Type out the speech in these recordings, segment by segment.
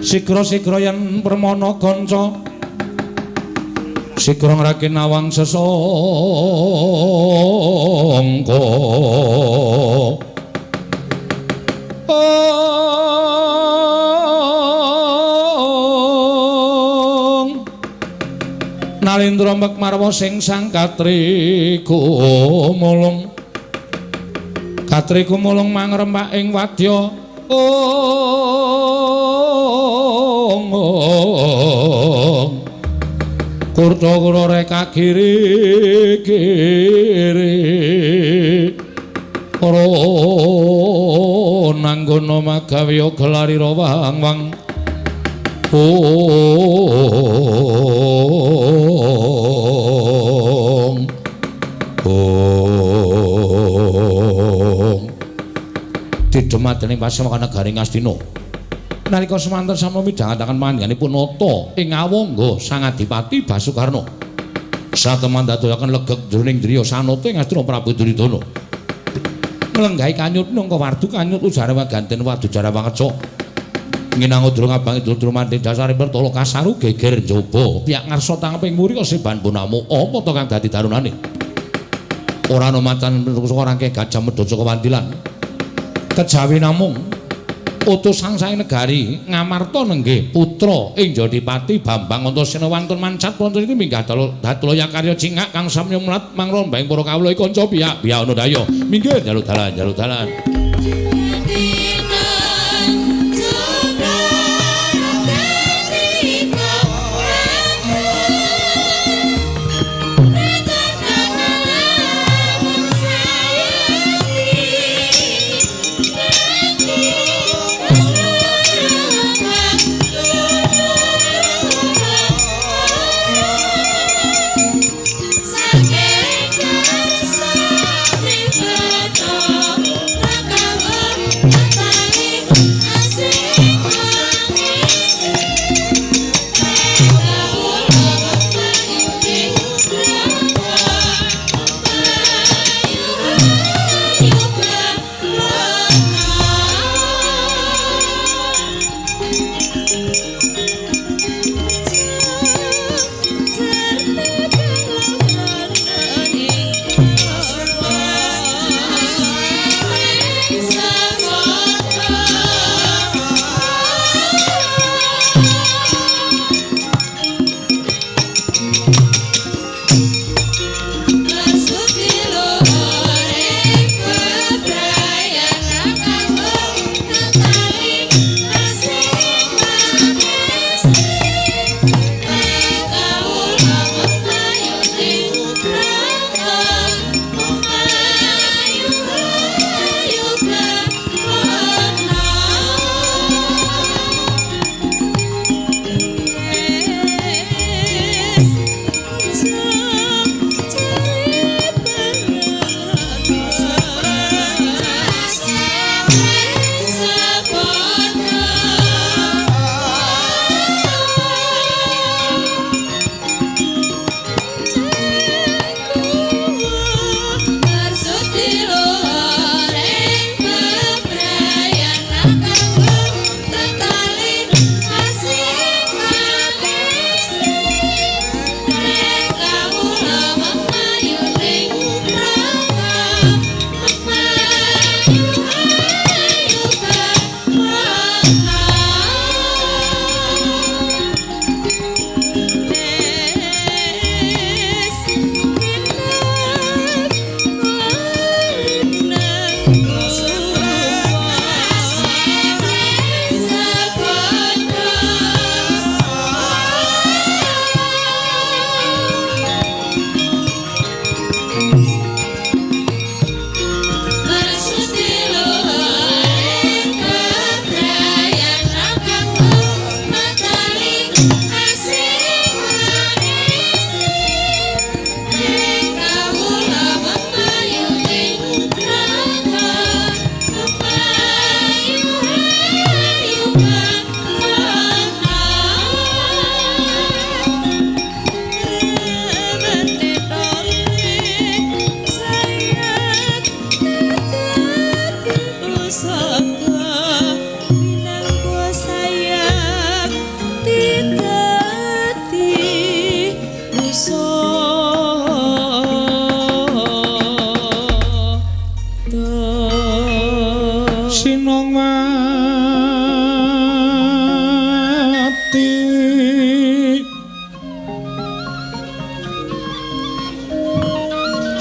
Sigra-sigra yen permana kanca sigra ngraki nawang sesangka Nalindra Mekmarwa sing sang Katri kumulung mangrembak ing wadya Kurta kula reka giri-giri ora nanggono magawe gelarira wang-wang Didemateni pasewakan negari Ngastina nalika semanten sama midhangetaken panjenenganipun nata ing awangga Sang Adipati Basukarna sateman dadekaken legek jroning driya sanata ing Astina Prabu Duryudana nglenggahi kanyut nangka wardu kanyut ujare waganten wadu jara wangeca nginang udra ngabangi dulur manthi dasare pertolo kasaru geger njaba piyak ngarsa tangeping muri kasiban punamu apa to kang dadi darunane ora ana macan saka rangke gajah medhot saka wandilan kejawi namung utusan saing negari ngamarta nenggih putra ing Jodipati Bambang Antasena wantun mancat wonten iki minggah datulaya karya cingak kang samya mlat mangrombaing para kawula kanca piyak ana daya minggih njaluk dalan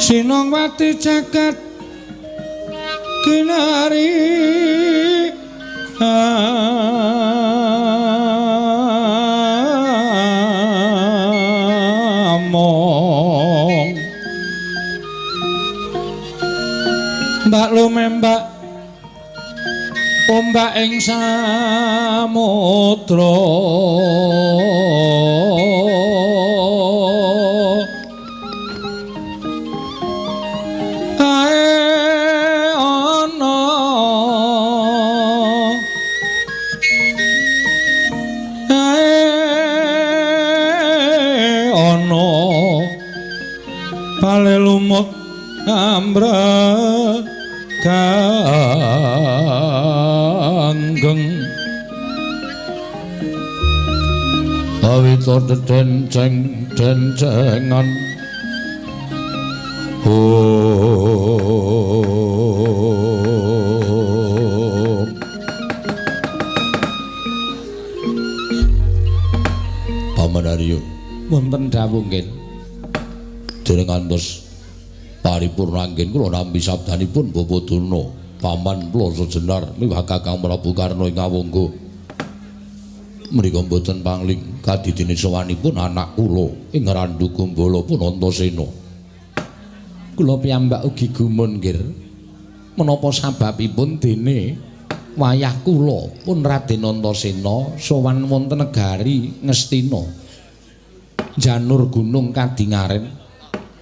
Sinongwati jagat kinari among mbak lumembak ombak ing samudra lumut ambra kanggeng awita denceng-dencengan Paman Arya wonten dawuh nggih dereng ngantos paripurna anggen kula nampi sabdanipun Bapak Durna paman Plasa Jenar miwah Kakang Prabu Karna ing Awangga menika mboten pangling kadidene sowanipun anak kula ing Randu Kumbala pun Antasena kula piyambak ugi gumun nggih menapa sababipun dene wayah kula pun Raden Antasena sowan wonten negari Ngastina janur gunung Kadingaren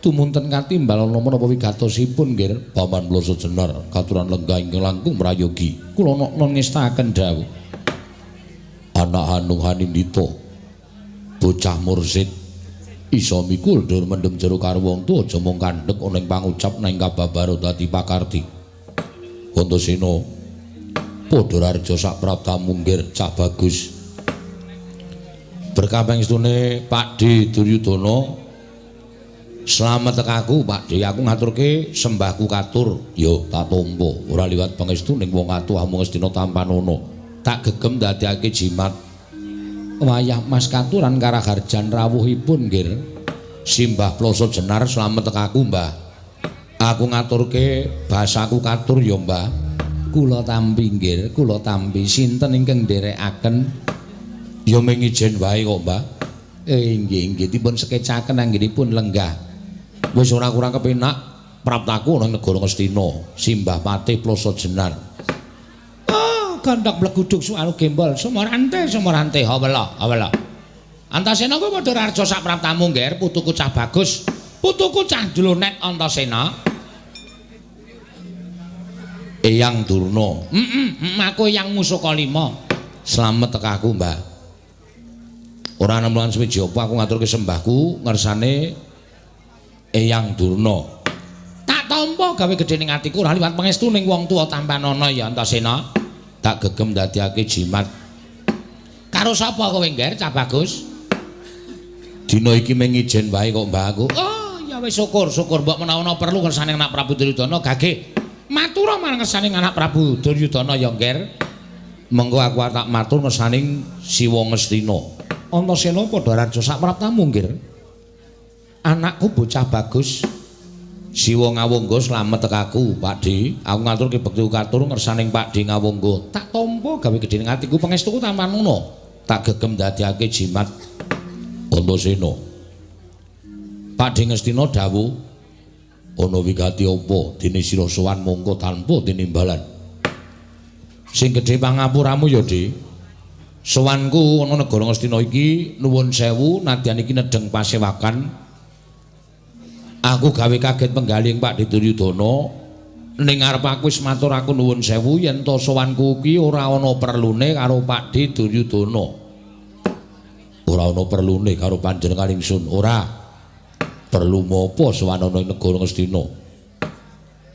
tumunten katimbal menapa wigatosipun nggih Paman Plasa Jenar katuran lenggah ingkang langkung prayogi kula ngestaken dawuh anak Hanung Hanindita bocah mursid isa mikul dur mendem jero karo wong tuwa aja mung kandhek ana ing pangucap nang kababaro dadi pakarti Antasena padha raja sak prapta munggir cah bagus berkah pangestune Pakde Duryudana Slamet tekaku Pakde aku ngaturke sembahku katur yo tak tampa ora liwat pangestu ning wong atuh amung Astina Tampanono tak gegem dadekake jimat wayah Mas katuran karaharjan rawuhipun nggih Simbah Plasa Jenar slamet tekaku Mbah aku ngaturke basaku katur yo Mbah kula tampi nggih kula tampi sinten ingkang nderekaken yo mung ijen wae kok Mbah nggih dipun sekecaken anggenipun lenggah wis ora kurang kepenak praptaku ana negara Ngastina Simbah Patih Plasa Jenar oh gandak bleguduk soal gembol semorante hawala Antasena kuwi padha raja sak praptamu nggih putuku cah bagus putuku cah Dlonet Antasena Eyang Durna aku Eyang Musaka Lima slamet tekaku Mbah ora nemulan suwi apa aku ngaturke sembahku ngersane Eyang Durna tak tampa gawe gedhening atiku ora liwat pangestu ning wong tuwa Tampanono ya Antasena tak gegem dadiake jimat karo sapa kowe ngger cah bagus dina iki mung ijen wae kok Mbah aku oh ya wis syukur mbok menawa perlu ngersane anak Prabu Duryudana gage matur marang ngersane anak Prabu Duryudana ya ngger mengko aku tak matur ngersane Siwa Ngastina Antasena padha raja sak praptamu ngger anakku bocah bagus Siwa Ngawangga slamet tekaku Pakde aku ngaturke bektiku katur ngersaning Pakde Ngawangga tak tampa gawe gedhening atiku pangestuku Tampanono tak gegem dadiake jimat Antasena Pakde Ngastina dawuh ana wigati apa dene sira sowan mongko tanpa tinimbalan sing gedhe pangapuramu ya Dik sowanku ana negara Ngastina iki nuwun sewu nadyan iki nedeng pasewakan aku gawe kaget penggaling Pakde Duryudana ning arep aku wis matur aku nuwun sewu yen to sowanku iki ora ana perlune karo Pakde Duryudana ora ana perlune karo panjenengan ingsun ora perlu mopo sowan ana ing negara Ngastina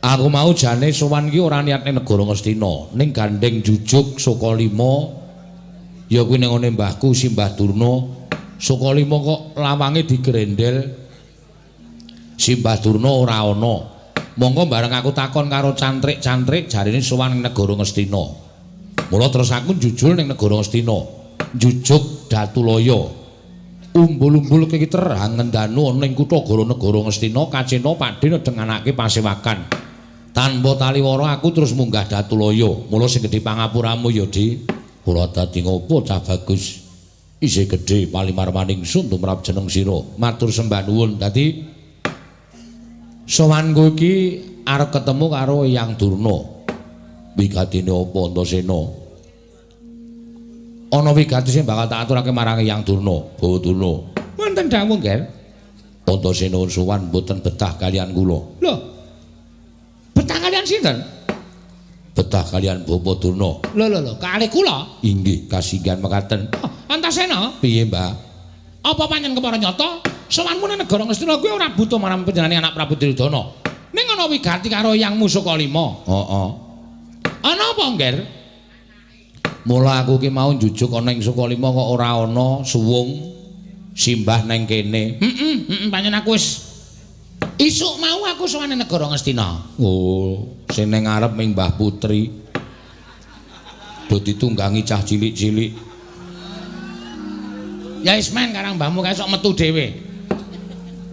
aku mau jane sowan iki ora niat ning negara Ngastina ning Gandeng Jujuk Sukalima ya kuwi ning ngene mbahku Simbah Durna Sukalima kok lawange digrendel Simbah Durna ora ana. Monggo bareng aku takon karo cantrik-cantrik jarine sowan ning negara Ngastina. Mula terus aku njujul ning negara Ngastina. Njujuk Datulaya. Umbul-umbul iki terang ngendanu ana ing kutha negara Ngastina Kacena padhe nedhenganake pasewakan. Tanpa taliwara aku terus munggah Datulaya. Mula sing gedhe pangapuramu ya, Di. Ora dadi ngopo Cah Bagus. Isih gedhe palimarmaning sun tumrap jeneng sira. Matur sembah nuwun. Dadi sowanku iki arep ketemu karo Eyang Durna. Wigatine apa Antasena? Ana wigati sing bakal tak aturake marang Eyang Durna, Bawa Durna. Wonten dawuh, Nger. Antasena sowan mboten betah kalian kula. Lho. Betah kalian sinten? Betah kalian Bawa Durna. Lho, kalih kula? Inggih, kasinggihan mekaten. Oh, Antasena? Piye, Mbak? Apa panjenengan kepara nyata? Sowanmu ning negara Ngastina kuwi ora butuh marang panjenengane anak Prabu Duryudana. Ning ana wigati karo Eyangmu Sukalima. Heeh. Ana apa, Nger? Mula aku ki mau njujuk ana ing Sukalima kok ora ana suwung simbah neng kene. Panjenengan aku wis isuk mau aku sowan negara Ngastina. Oh, sing ning ngarep ming Mbah Putri. Do ditunggangi cah cilik-cilik. Ya wis men karang mbahmu kae sok metu dhewe.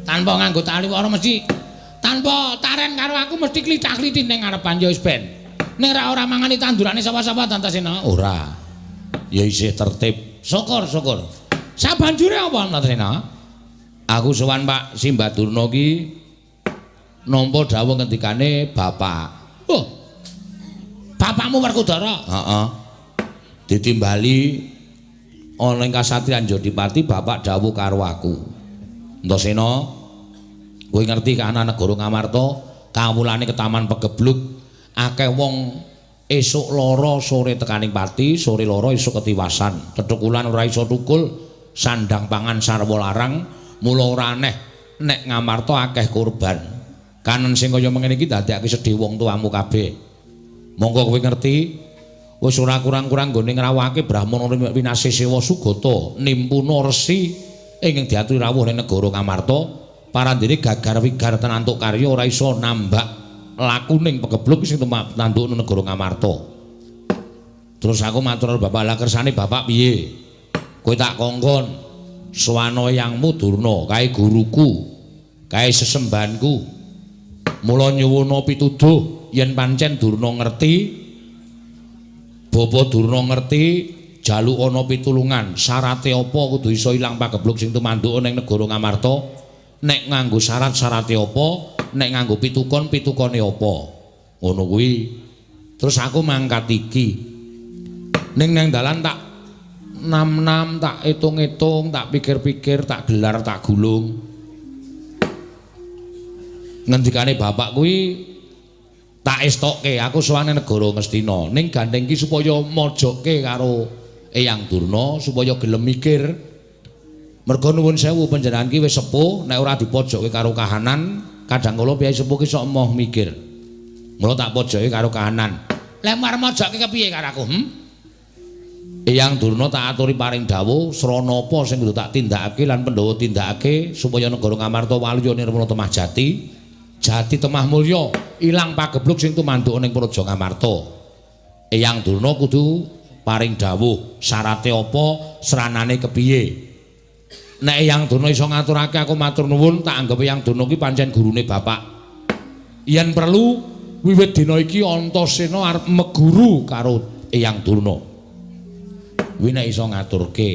Tanpa nganggo taliwara mesti tanpa taren karo aku mesti klithak-klithik ning ngarepan ya wis ben. Ning ora mangani tandurane sapa-sapa Antasena. Ora. Ya isih tertib. Syukur. Sabanjure apa Antasena? Aku sowan Pak Simbah Durna ki nampa dawuh ngendikane bapak. Oh. Bapakmu Werkudara? Heeh. Ditimbali ana ing kasatriyan Jodipati bapak dawuh karo aku. Antasena, kowe ngerti kana negara Ngamarta, kawulane ke Taman Pegebluk, akeh wong esuk lara sore tekaning pati, sore lara esuk ketiwasan. Tetekulan ora iso tukul, sandang pangan sarwa larang, mula ora aneh nek Ngamarta akeh korban. Kanen sing kaya mengene iki dadekake sedih wong tuamu kabeh. Monggo kowe ngerti, wis ora kurang-kurang nggone ngrawake Brahmana Winasih Sewa Sugata nimpuna resi ing diaturi rawuh ning negara Ngamarta. Parandene gagar wigar tenantuk karya ora iso nambak lakuning Pegebluk sing tanduk ning negara Ngamarta. Terus aku matur Bapak, lah kersane Bapak piye? Kowe tak kongkon swana Eyangmu Durna kae guruku, kae sesembahanku. Mula nyuwuna pituduh yen pancen Durna ngerti, Bapak Durna ngerti, jaluk ana pitulungan. Syarate apa kudu iso ilang Pagebluk sing tumanduk ning negara Ngamarta? Nek nganggo syarat-syarate apa, nek nganggo pitukon-pitukone apa. Ngono kuwi. Terus aku mangkat iki. Ning nang dalan tak nam-nam, tak itung-itung, tak pikir-pikir, tak gelar, tak gulung. Ngendikane bapak kuwi tak estokke aku sowane negara Ngastina. Ning gandeng ki supaya mojokke karo Eyang Durna supaya gelem mikir. Mergo nuwun sewu panjenengan ki wis sepuh, nek ora dipojokke karo kahanan, kadang kala piyai sepuh ki sok emoh mikir. Mula tak pojokke karo kahanan. Lek marep mojokke kepiye karo aku? Eyang Durna tak aturi paring dawuh srana apa sing kudu tak tindakake lan Pandhawa tindakake supaya negara Ngamarta waluya nirmala temah jati, jati temah mulya, ilang Pagebluk sing tumanduk ning Praja Ngamarta. Eyang Durna kudu paring dawuh syarate apa, seranane kepiye. Nek Eyang Durna iso ngaturake aku matur nuwun, tak anggap Eyang Durna ki pancen gurune bapak. Yen perlu wiwit dina iki Antasena arep meguru karo Eyang Durna. Kuwi nek iso ngaturke.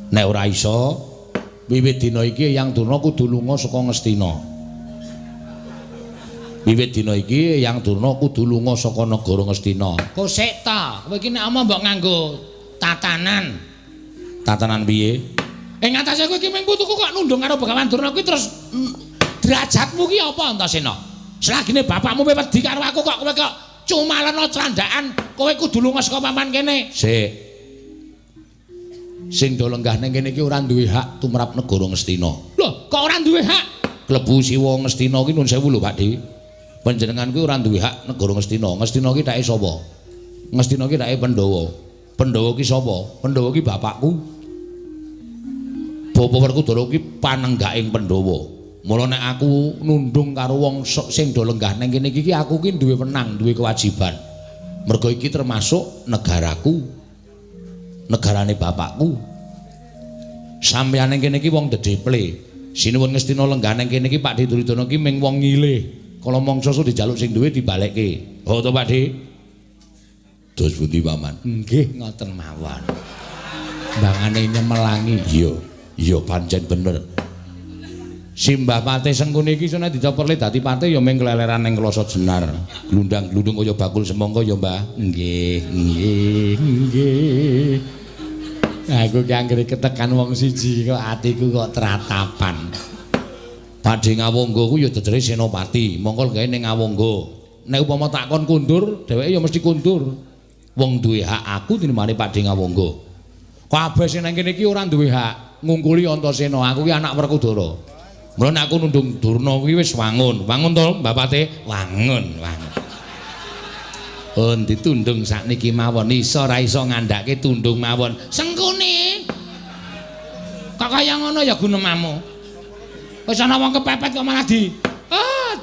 Nek ora iso, wiwit dina iki Eyang Durna kudu lunga saka Ngastina. Wiwit dina iki Eyang Durna kudu lunga saka negara Ngastina. Kok sik ta? Kowe iki nek omong mbok nganggo tatanan. Tatanan piye? Ing atase kowe iki mung putuku kok nundung karo Begawan Durna kuwi terus derajatmu ki apa Antasena? Selagine bapakmu wedi karo aku kok kowe kok cumalana candaan, kowe kudu lunga saka paman kene. Sik. Sing do lenggah ning kene iki ora duwe hak tumrap negara Ngastina. Lho, kok ora duwe hak? Klebu Siwa Ngastina ki nuwun sewu lho, Pakde. Panjenengan kuwi ora duwe hak negara Ngastina. Ngastina ki dake sapa? Ngastina ki dake Pandhawa. Pandhawa ki sapa? Pandhawa ki bapakku. Bapak Werkudara ki panenggaking Pandhawa. Mula nek aku nundung karo wong sing do lenggah ning kene iki aku ki duwe wenang, duwe kewajiban. Mergo iki termasuk negaraku. Negarane bapakku. Sampeyan ning kene iki wong dedeple. Sinuwun Ngastina lenggah ning kene iki Pakde Duryudana iki ming wong ngilih. Kala mangsa dijaluk sing duwe dibalekke. Oh to Pakde. Dos pundi paman? Nggih ngoten mawon. Mbangane nyemelangi. Iya pancen bener. Simbah Pate Sengkuni iki sone dicoperle dadi pate ya ming keleleran ning Kloso Jenar. Glundang-glundung kaya bakul semangka ya, Mbah. Nggih. Aku ki anggere ketekan wong siji kok atiku kok tratapan. Pakde Ngawangga ku ya dedere senopati, mongko gawe ning Ngawangga. Nek upama takon kundur, dheweke ya mesti kundur. Wong duwe hak aku timbangane Pakde Ngawangga. Kabeh sing nang kene iki ora duwe hak ngungkuli Antasena. Aku ki anak Werkudara. Mulane aku nundung Durna kuwi wis wangun. Wangun to, Mbak Pate? Wangun. Oh, ditundung sakniki mawon. Iso ra iso ngandhake tundung mawon. Sengkuni. Kok kaya ngono ya gunemamu. Wis ana wong kepepet kok malah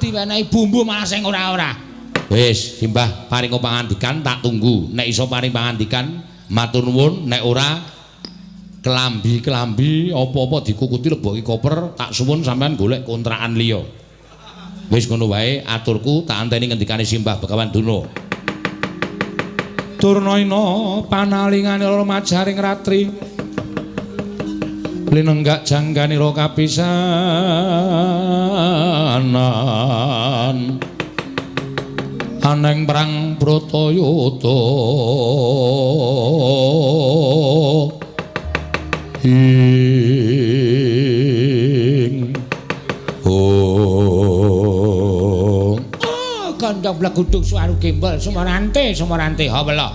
diwenehi bumbu malah sing ora-ora. Wis, Simbah paring pangandikan tak tunggu. Nek iso paring pangandikan matur nuwun, nek ora kelambi apa-apa dikukuti leboki koper tak suwun sampean golek kontrakan liya. Wis ngono wae aturku tak anteni ngendikane Simbah Begawan Durna. Durnaina panalingane lara majaring ratri. Linenggak jangganira kapisanan. Aneng perang Bratayuda. Kandang blaguduk suaru gembel Sumarante hawela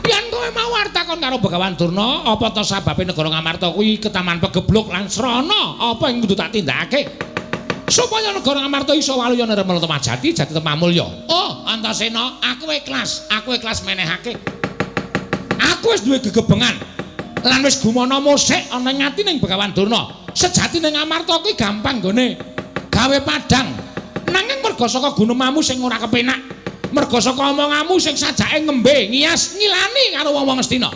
yen kowe mau takon karo Begawan Durna apa to sababe negara Ngamarta kuwi ketaman pegeblok lan srana apa yang kudu tak tindakake supaya negara Ngamarta iso waluya nirmala Majati jati temamulya. Oh Antasena aku ikhlas menehake. Aku wis duwe gegebengan lan wis gumana musik ana ing atining Begawan Durna. Sejatine Ngamarta kuwi gampang gone gawe padang. Nanging merga saka gunemamu sing ora kepenak, merga saka omonganmu sing sajake ngembe, ngias, ngilani karo wong-wong Ngastina.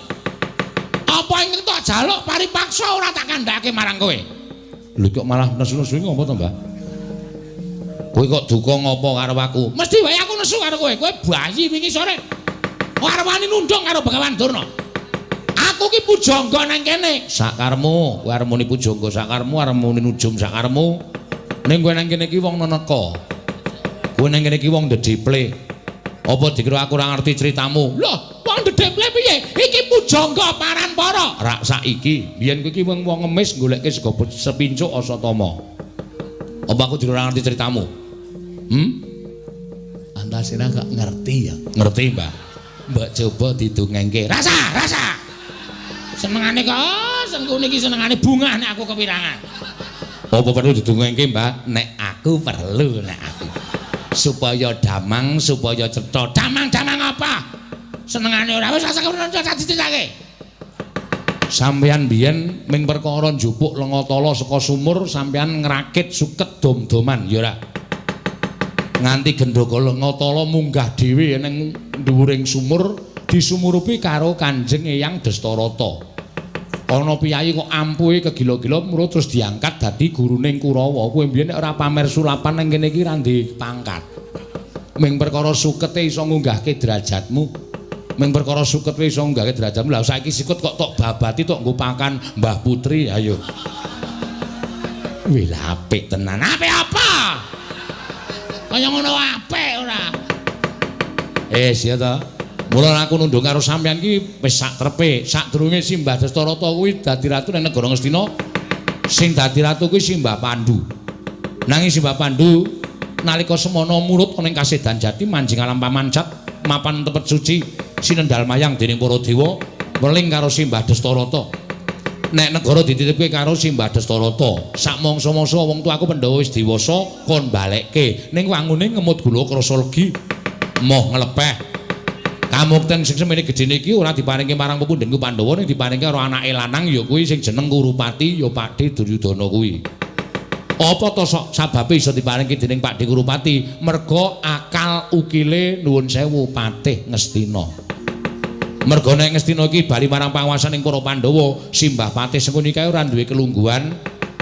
Apa ing tak jaluk paripaksa ora tak kandhake marang kowe? Lho kok malah nesu-nesu ngopo to, Mbah? Kowe kok duka ngopo karo aku? Mesti wae aku nesu karo kowe. Kowe bayi wingi sore. Ora wani nundung karo Begawan Durna. Aku ki pujangga nang kene. Sakarmu, kowe arep muni pujangga sakarmu, arep muni nujum sakarmu. Ning kowe nang kene iki wong neneka. Kowe nang kene iki wong dedeple. Apa dikira aku ora ngerti ceritamu? Loh, wong dedeple piye? Iki pujangga Paranpara. Rak saiki, biyen kowe iki wong ngemis goleke sego sepincuk Asatama. Apa aku dikira ora ngerti ceritamu? Antasena gak ngerti ya? Ngerti, Mbak. Mbak coba didongengke. Rasa. Senengane kok, Sengkuni iki senengane bungah nek aku kepirangan. Apa perlu didongengke, Mbak? Nek aku perlu supaya damang, supaya cetha. Damang apa? Senengane ora wis rasa diceritake. Sampeyan biyen ming perkara njupuk lenga-tala saka sumur sampeyan ngrakit suket dom-doman ya ora. Nganti gendhoga lenga-tala munggah dhewe ning dhuwuring sumur disumurupi karo Kanjeng Eyang Dastarata. Ana piyayi kok ampuhe kegila-gila muruh terus diangkat dadi guruning Kurawa. Kowe mbiyen nek ora pamer sulapan ning kene iki ra ndek pangkat. Ming perkara sukete iso ngunggahke derajatmu. Ming perkara sukete iso ngunggahke derajatmu. Lah saiki sikut kok tok babati tok nggo pakan Mbah Putri ayo. Wih apik tenan. Apik apa? Kaya ngono apik ora. Ya ta. Mula aku nundung karo sampeyan ki wis sak trepe, sadurunge Simbah Dastarata kuwi dadi ratu ning negara Ngastina. Sing dadi ratu kuwi Simbah Pandhu. Nanging Simbah Pandhu nalika semana murut ning Kasedan Jati manjing alam pamancat mapan tepet suci sinendal mayang dening para dewa weling karo Simbah Dastarata. Nek negara dititipke karo Simbah Dastarata, sak mangsa-mangsa wong tuaku Pandhawa wis dewasa kon balekke. Ning wangune ngemut gula krasa legi moh nglepeh. Kamukten sing semene gedene iki ora diparingke marang pepundhenku Pandhawa ning diparingke karo anake lanang ya kuwi sing jeneng Kurupati ya Pakde Duryudana kuwi. Apa to sok sababe iso diparingke dening Pakde Kurupati? Merga akal ukile nuwun sewu Patih Ngastina. Merga nek Ngastina iki bali marang panguwasaning para Pandhawa, Simbah Patih Sengkuni kae ora duwe kelungguhan,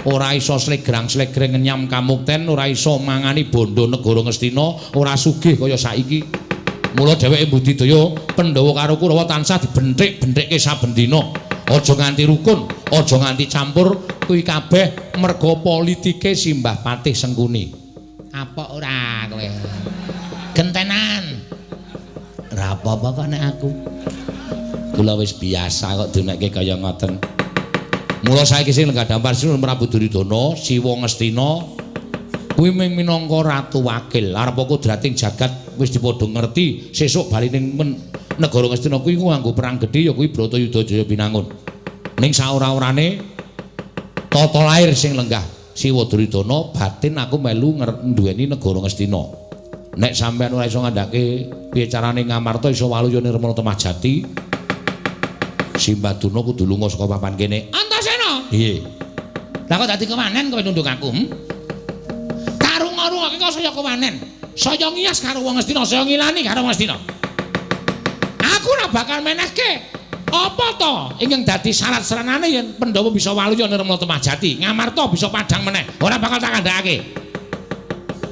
ora iso slegrang-slegreng nyam kamukten, ora iso mangani bondo negara Ngastina, ora sugih kaya saiki. Mula dheweke budidaya Pandhawa karo Kurawa tansah dibenthik-benthike saben dina. Aja nganti rukun, aja nganti campur, kuwi kabeh merga politike Simbah Patih Sengkuni. Apa ora kowe? Gentenan. Ora apa-apa kok nek aku. Kula wis biasa kok dinekke kaya ngoten. Mula saiki sing lenggah dampar Sinten Prabu Duryudana, Siwa Ngastina kuwi mung minangka ratu wakil. Arep kudrating jagat wis dipadha ngerti, sesuk bali ning negara Ngastina kuwi nganggo perang gedhe ya kuwi Bratayuda Jaya Binangun. Ning saora-orane tata lair sing lenggah Siwa Duryudana, batin aku melu nduweni negara Ngastina. Nek sampean ora iso ngandhake piye carane Ngamarta iso waluya Nirmala Temahjati, Simbah Duna kudu lunga saka papan kene. Antasena. Piye? Lah kok dadi kewanen kowe nunduk aku? Karung-karungake kok saya kewanen. Saya ngiyas karo wong Ngastina, saya ngilani karo wong Ngastina. Aku ora bakal menehke apa to ingkang dadi syarat seranane yen Pandhawa bisa waluya Nirmala Temahjati, Ngamarta bisa padhang meneh. Ora bakal tak kandhakake.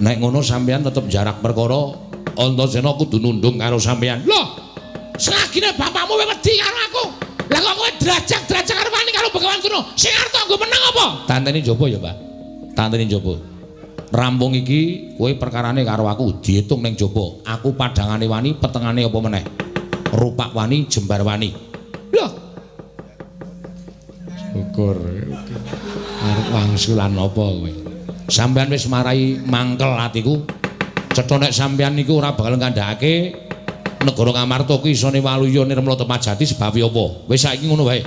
Nek ngono sampean tetep jarak perkara, Antasena kudu nundung karo sampean. Loh, selagine bapakmu wedi karo aku. Lah kok kowe drajak-drajak karo wani karo Begawan Kuna. Sing arep nggo menang apa? Tanteni njaba ya, Pak. Tanteni njaba. Rampung iki kowe perkarane karo aku diitung ning njaba. Aku padhangane wani, petengane apa meneh? Rupak wani, jembar wani. Loh. Syukur. Arep wangsulan apa kowe? Sampeyan wis marai mangkel atiku. Cetha nek sampeyan niku ora bakal ngandhakake negara Ngamarta kuwi isone waluya Nirmala Temahjati sebab apa? Wis saiki ngono wae.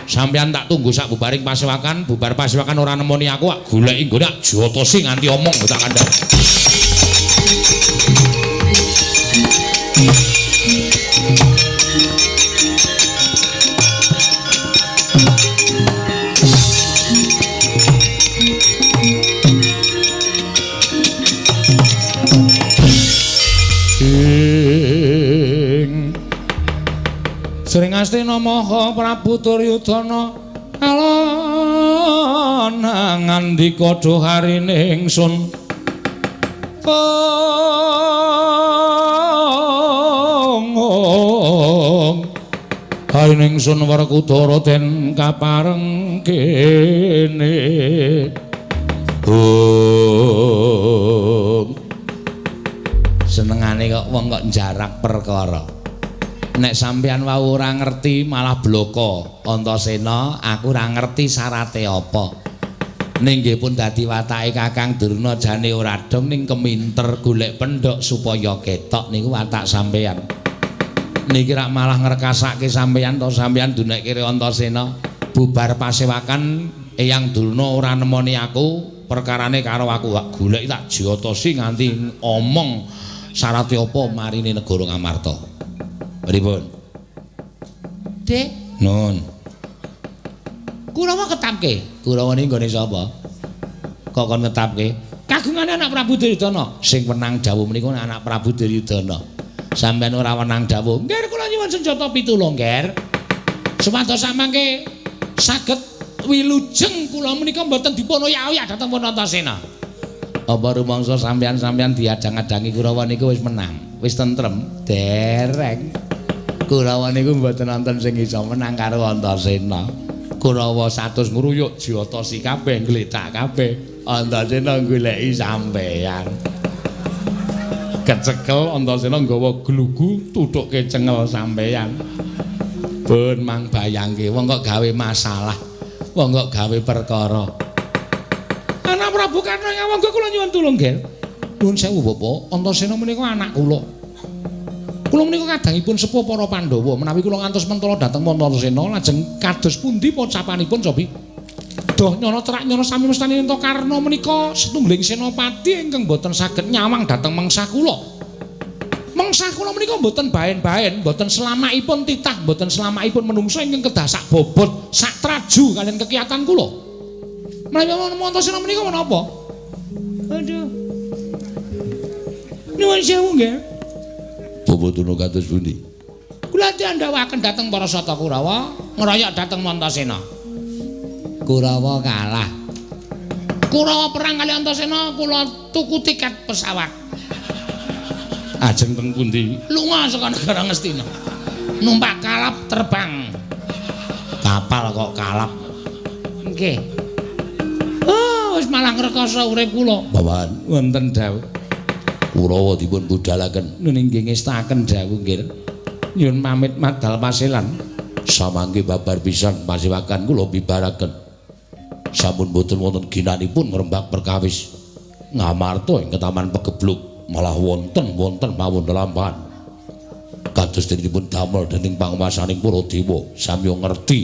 Sampeyan tak tunggu sak bubaring pasewakan, bubar pasewakan ora nemoni aku, tak goleki nggone jotosi nganti omong tak kandhani. Sring Astina Maha Prabu Duryudana alon ngandika doharine ingsun harine ingsun Werkudara den kapareng kene senengane kok wong kok jarak perkara. Nek sampeyan wau ora ngerti malah bloko Antasena, aku ora ngerti syarate apa. Ning nggih pun dadi watake Kakang Durna jane ora dong ning keminter golek pendhok supaya ketok niku watak sampeyan. Niki rak malah ngrekasake sampeyan to sampeyan dunekke Antasena. Bubar pasewakan Eyang Durna ora nemoni aku, perkarane karo aku gak golek tak jotosi nganti omong syarate apa marine negara Ngamarta. Pripun? Dik, nun. Kurawa ketapke. Kurawa niki nggone sapa? Kok kon ngetapke? Kagungane anak Prabu Duryudana. Sing wenang dawuh menika anak Prabu Duryudana. Sampeyan ora wenang dawuh. Nggih kula nyuwun senjata 7 nggih. Supados samangke saged wilujeng kula menika mboten dipun oyak-oyak dhateng pun Antasena. Apa rumangsa sampeyan diadang-adangi Kurawa niku wis menang, wis tentrem, dereng. Kurawa niku mboten wonten sing iso menang karo Antasena. Kurawa satus ngruyuk jotosi kabeh, ngletak kabeh. Antasena goleki sampeyan. Kecekel Antasena nggawa glugu tuthuke cengel sampeyan. Pun mang bayangke wong kok gawe masalah, wong kok gawe perkara. Anak Prabu Karna ngawang kula nyuwun tulung, Ger. Nuwun sewu, Bapak. Antasena menika anak kula. Kula menika kadangipun sepuh para Pandhawa, menawi kula ngantos mentala dhateng Antasena lajeng kados pundi pocapanipun cobi? Doh nyono terak nyono sami mestani Karna menika setunggiling senopati ingkang boten saged nyawang dhateng mengsah kula. Mengsah kula menika boten baen-baen, boten selamakipun titah, boten selamakipun menungso ingkang kedah sak bobot, sak traju kaliyan kekiyatan kula. Menawi Antasena menika menapa? Aduh. Nuwun sewu nggih. Babatuno kados pundi? Kula diandhawaken dhateng para Sata Kurawa, ngeroyok dhateng Antasena. Kurawa kalah. Kurawa perang kali Antasena, kula tuku tiket pesawat. Ajeng teng pundi? Lunga saka negara Ngastina. Numpak kalap terbang. Kapal kok kalap. Nggih. Oh, wis malah ngrekoso urip kula. Bawahan Wonten dawuh. Kurawa dipun budhalaken. Nun inggih ngestaken dawuh nggih. Nyuwun pamit madal pasilan. Samangke babar pisan pasiwakan kula bibaraken. Sampun boten wonten ginanipun ngrembak perkawis. Ngamarta ing Ketaman Pegebluk malah wonten mawon lelampahan. Kados dipun damel dening panguwasaning para dewa samya ngerti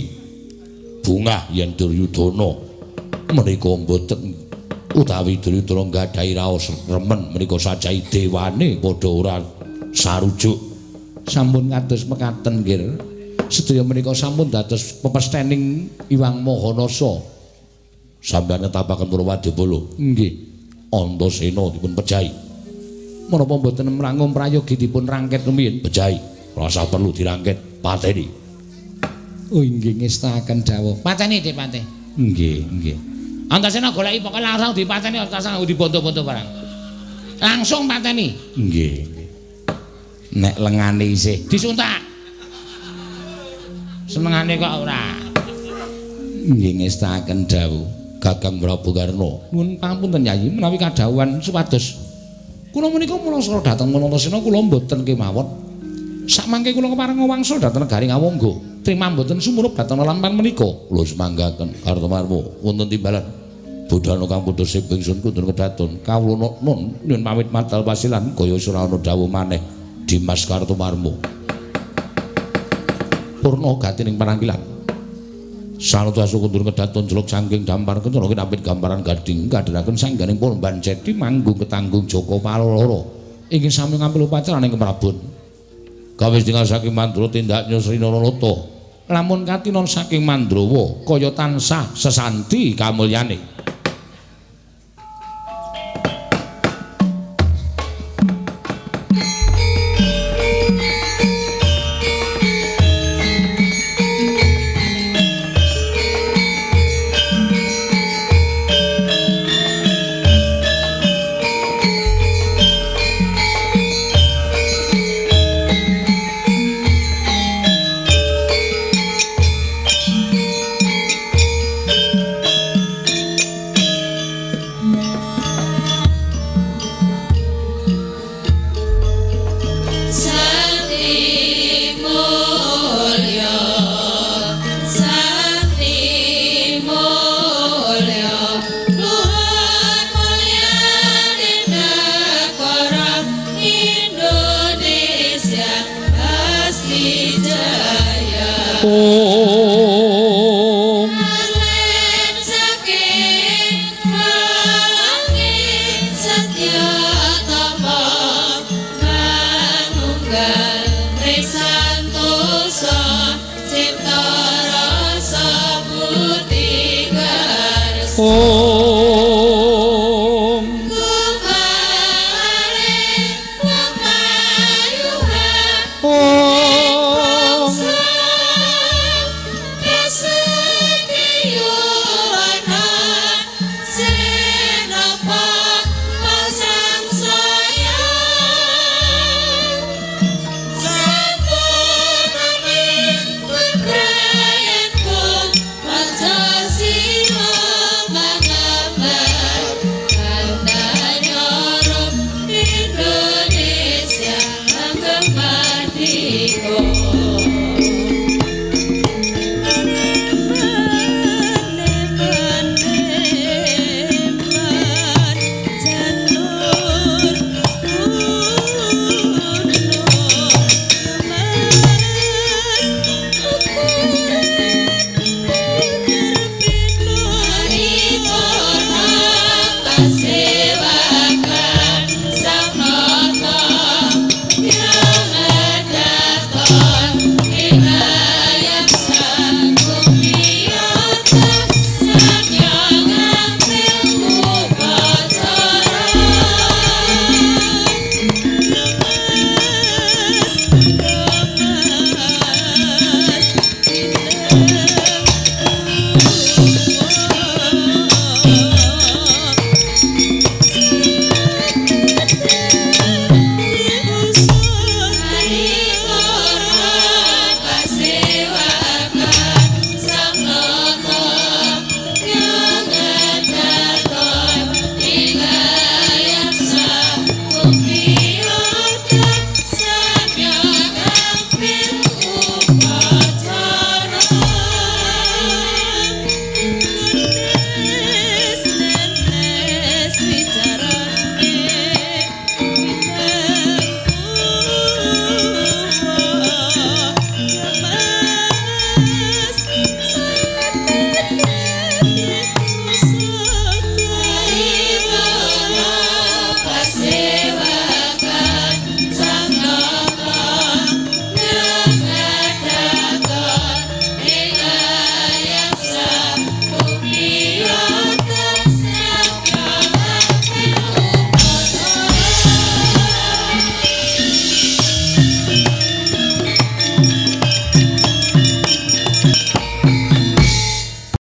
bungah yen Duryudana menika mboten utawi Duryudana nggadahi raos remen menika sajahi dewane padha ora sarujuk. Sampun kados mekaten nggih. Sedaya menika sampun dados pepestening Iwang Mahanasa. Sampeyan netapaken para wadibala. Nggih. Antasena dipun pejahi. Menapa mboten mrangung prayogi dipun rangket rumiyin? Pejahi, rasa perlu dirangket pateni. Oh inggih ngestaken dawuh. Pateni Dik Pate. Nggih, nggih. Antasena goleki pokoke langsung dipateni Antasena diboto-boto barang. Langsung pateni. Nggih. Nek lengane isih Disuntak. Senengane kok ora. nggih ngestaken dawuh. Kakang Prabu Karna. Nuwun pangapunten Yayi menawi kadhawuhan supados kula menika mula dhateng Antasena kula mboten kemawon. Samangke kula kepareng wangsul dhateng negari Ngawangga. Trima mboten sumurup dhateng lampahan menika. Kula semanggaken Kartomarmo wonten timbalan budhal kang putus siping sun kudun kedaton. Kawula nun nyuwun pamit madal pasilan Kaya surana dawuh maneh Dimas Kartomarmo. Purna gatining panampilan. Sanutasu kundur kedaton jeluk saking dampar kencana kinapit gambaran gading kadhenaken sangganing Purban Ceti manggung ketanggung Joko Paloro Ingin sami ngambil upacara ning Keprabon. kawis tinggal saking Mandra tindak Nyusrina Nata. Lamun katinon saking Mandrawa kaya tansah sesanti kamulyane. Oh